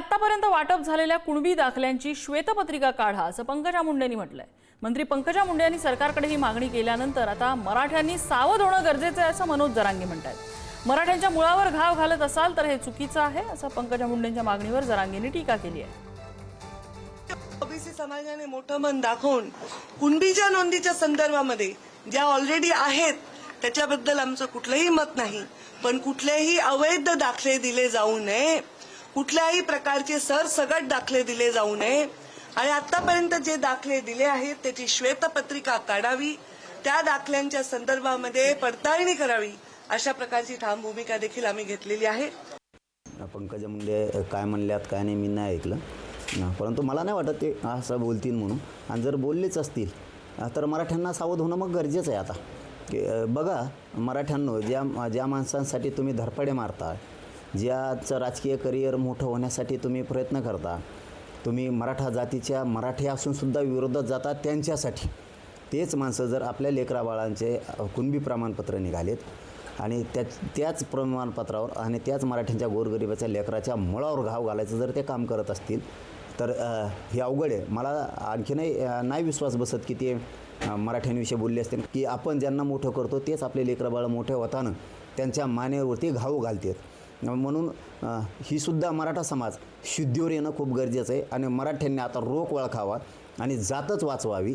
आतापर्यंत वाटप झालेल्या कुणबी दाखल्यांची श्वेतपत्रिका काढा असं पंकजा मुंडेंनी म्हटलंय। मंत्री पंकजा मुंडे यांनी सरकारकडे ही मागणी केल्यानंतर आता मराठ्यांनी सावध होणं गरजेचं आहे असं मनोज जरांगे म्हणतात। मराठ्यांच्या मुळावर घाव घालत असाल तर हे चुकीचं आहे असं पंकजा मुंडेंच्या मागणीवर जरांगेंनी टीका केली आहे। ओबीसी समाजाने मोठं मन दाखवून कुणबीच्या नोंदीच्या संदर्भामध्ये ज्या ऑलरेडी आहेत त्याच्याबद्दल आमचं कुठलंही मत नाही, पण कुठलेही अवैध दाखले दिले जाऊ नये, कुठल्याही प्रकारचे सरसगट दाखले दिले जाऊ नये आणि आतापर्यंत जे दाखले दिले आहेत त्याची श्वेतपत्रिका काढावी, त्या दाखल्यांच्या संदर्भामध्ये पडताळणी करावी, अशा प्रकारची ठाम भूमिका देखील आम्ही घेतलेली आहे। पंकजा मुंडे काय म्हणल्यात काय नाही मी नाही ऐकलं, परंतु मला नाही वाटत ते असं बोलतील म्हणून। आणि जर बोललेच असतील तर मराठ्यांना सावध होणं मग गरजेचं आहे आता की बघा मराठ्यांनो, ज्या माणसांसाठी तुम्ही धरपडे मारता, ज्याचं राजकीय करिअर मोठं होण्यासाठी तुम्ही प्रयत्न करता, तुम्ही मराठा जातीच्या मराठी असूनसुद्धा विरोधात जाता, त्यांच्यासाठी तेच माणसं जर आपल्या लेकराबाळांचे कुणबी प्रमाणपत्र निघालेत आणि त्याच प्रमाणपत्रावर आणि त्याच मराठ्यांच्या गोरगरिबाच्या लेकराच्या मुळावर घाव घालायचं जर ते काम करत असतील तर हे अवघड आहे। मला आणखीनही नाही विश्वास बसत की ते मराठ्यांविषयी बोलले असतील की आपण ज्यांना मोठं करतो तेच आपले लेकरबाळ मोठे होताना त्यांच्या मानेवरती घाव घालतात। म्हणून ही सुद्धा मराठा समाज शुद्धीवर येणं खूप गरजेचं आहे आणि मराठ्यांनी आता रोख ओळखावा आणि जातच वाचवावी।